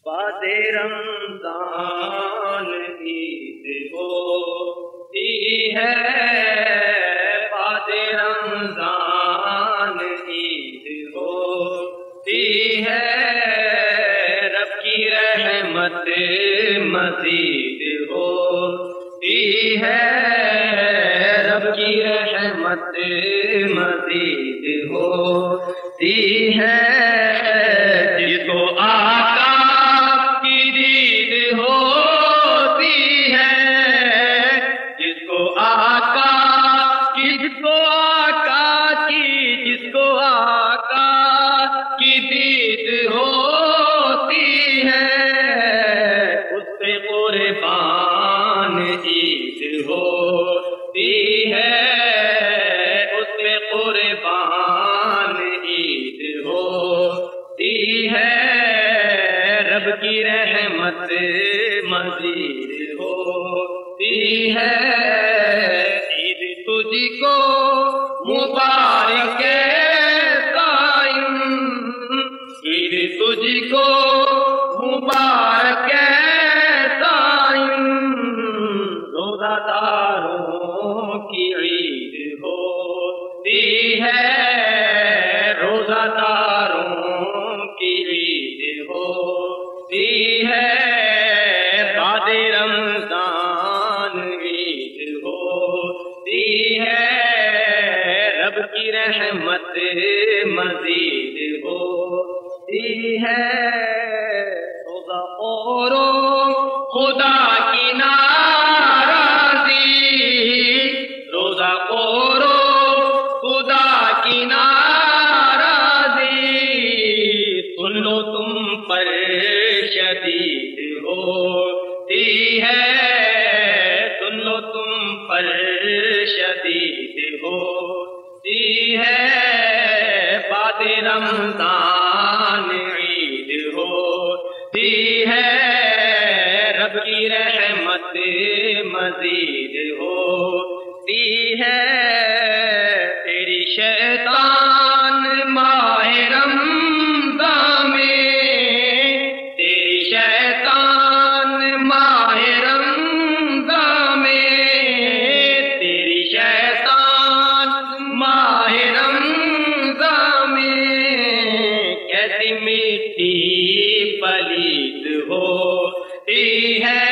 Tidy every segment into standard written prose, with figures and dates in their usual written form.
بعد رمضان عید ہوتی ہے، بعد رمضان عید ہوتی ہے، رب کی رحمت مزید ہوتی ہے، رب کی رحمت مزید ہوتی ہے، جس کو آقا کی دید ہوتی ہے، جس کو آقا کی دید ہوتی ہے، اس پہ قربان عید ہوتی ہے، اس پہ قربان عید ہوتی ہے، رب کی رحمت مزید ہوتی ہے، عید تجھ کو مبارک قائم، عید تجھ کو مبارک قائم، روزہ داروں کی عید ہوتی ہے، روزہ داروں کی عید ہوتی ہے، بعد رمضان عید ہوتی ہے، رب کی رحمت مزید ہوتی ہے، روزہ اورو خدا کی ناراضی، روزہ اورو خدا کی ناراضی، سن لو تم پر شدید ہوتی ہے، سن لو تم پر شدید ہوتی ہے، بعد رمضان عید ہوتی ہے، رب کی رحمت مزید ہوتی ہے، تیری شیطان ماہ رمضان میں، تیری شیطان ماہ رمضان میں، تیری شیطان ماہ رمضان میں، کیسی مٹی پلیت ہوتی ہے،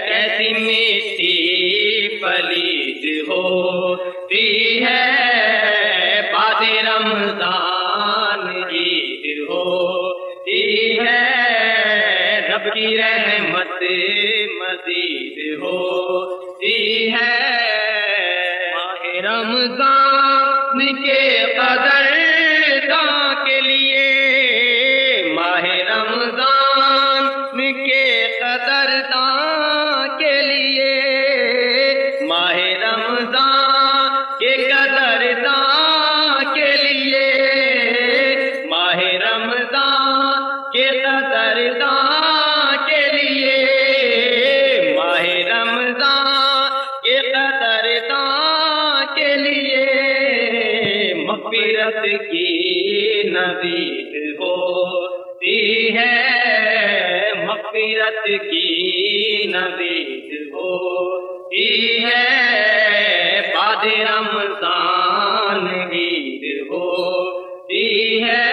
کیسی مٹی پلیت ہوتی ہے، بعد رمضان عید ہوتی ہے، رب کی رحمت مزید ہوتی ہے، ماہ رمضان کے قدرداں کے لیے، ماہ رمضان کے قدرداں کے لیے، ماہ رمضان کے قدرداں کے لیے، ماہ رمضان کے قدرداں کے لیے، ماہ رمضان کے قدرداں کے لیے، مغفرت کی نوید ہوتی ہے، مغفرت کی نوید ہوتی ہے، بعد رمضان عید ہوتی ہے،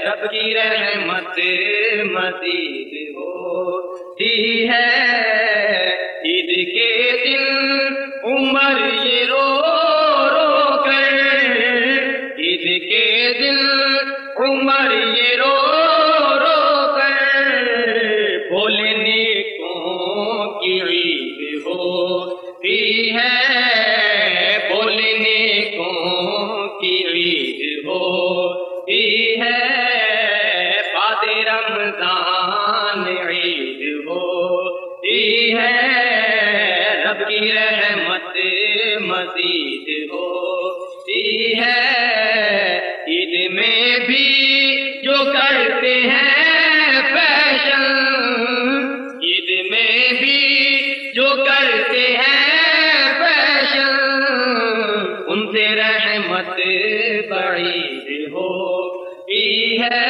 رب کی رحمت مزید ہوتی ہے، عید کے دن عمر یہ رو رو کر، عید کے دن عمر یہ رو رو کر، بولنے کو کی عید ہوتی ہے، بولنے کو کی عید ہوتی ہے، بعد رمضان عید ہوتی ہے، رب کی رحمت مزید ہوتی ہے، عید میں بھی جو کرتے ہیں فیشن، عید میں بھی جو کرتے ہیں فیشن، ان سے رحمت بعید ہوتی ہے،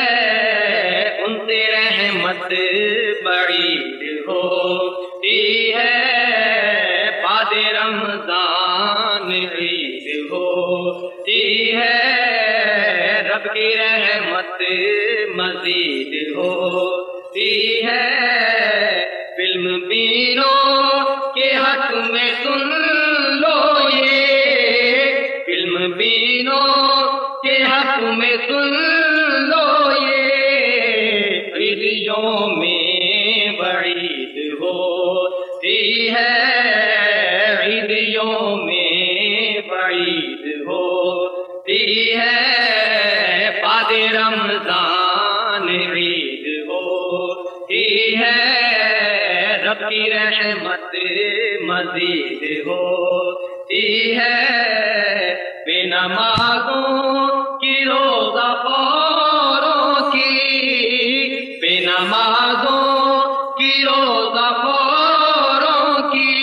ان سے رحمت رحمت بعید ہوتی ہے، بعد رمضان عید ہوتی ہے، رب کی رحمت مزید ہوتی ہے۔ فلم بینوں کے حق میں سن لو یہ، فلم بینوں کے حق میں سن لو یہ، عید یوم وعید ہوتی ہے، عید یوم وعید ہوتی ہے، بعد رمضان عید ہوتی ہے، رب کی رحمت مزید ہوتی ہے۔ بے نمازوں کی روزہ خوروں کی، بے نمازوں کی روزہ خوروں کی،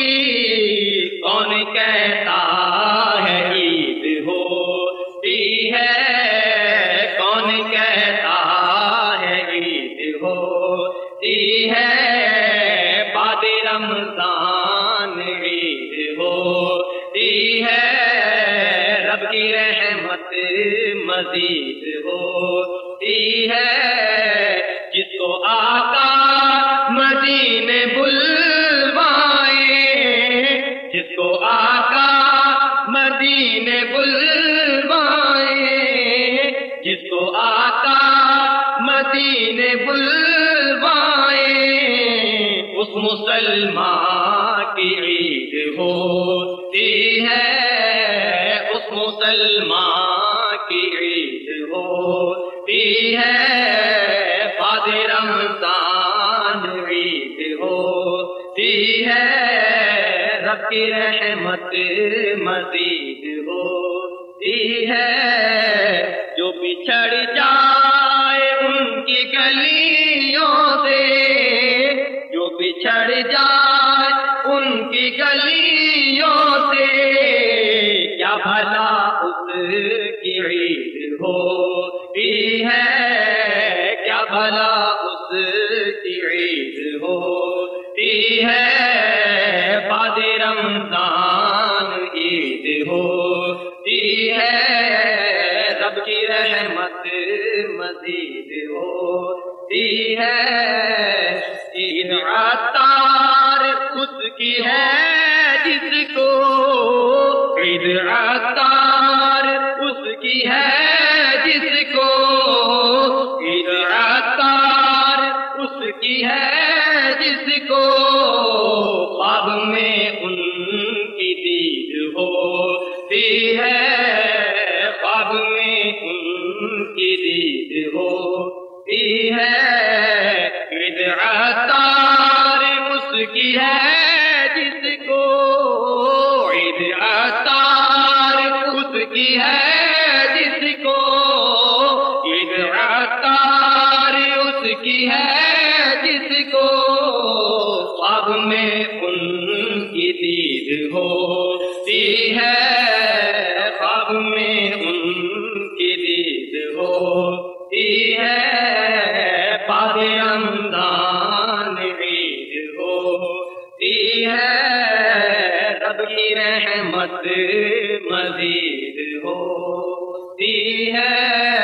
کون کہتا ہے عید ہوتی ہے، کون کہتا ہے عید ہوتی ہے، بعد رمضان عید ہوتی ہے، رب کی رحمت مزید ہوتی ہے۔ جس کو آقا مدینے بلوائے، جس کو آقا مدینے بلوائے، جس کو آقا مدینے بلوائے، اس مسلمان کی عید ہوتی ہے، اس مسلمان کی عید ہوتی ہے، بعد رمضان عید ہوتی ہے، رب کی رحمت مزید ہوتی ہے۔ جو بچھڑ جائے ان کی گلیوں سے، جو بچھڑ جائے ان کی گلیوں سے، کیا بھلا اس کی عید ہوتی ہے، کیا بھلا اس کی عید ہوتی ہے، بعد رمضان عید ہوتی ہے، رب کی رحمت مزید ہوتی ہے۔ عید عطار اس کی ہے جس کو، عید عطار اس کی ہے جس کو، عید عطار اس کی ہے جس کو، خواب میں ان کی دید ہوتی ہے، خواب میں ان کی دید ہوتی ہے، عید عطار اس کی ہے جس کو، عید عطار اس کی ہے جس کو، عید عطار اس کی ہے جس کو، خواب میں ان کی دید ہوتی ہے، خواب میں ان کی دید ہوتی ہے، بعد رمضان عید ہوتی ہے، رب کی رحمت مزید ہوتی ہے۔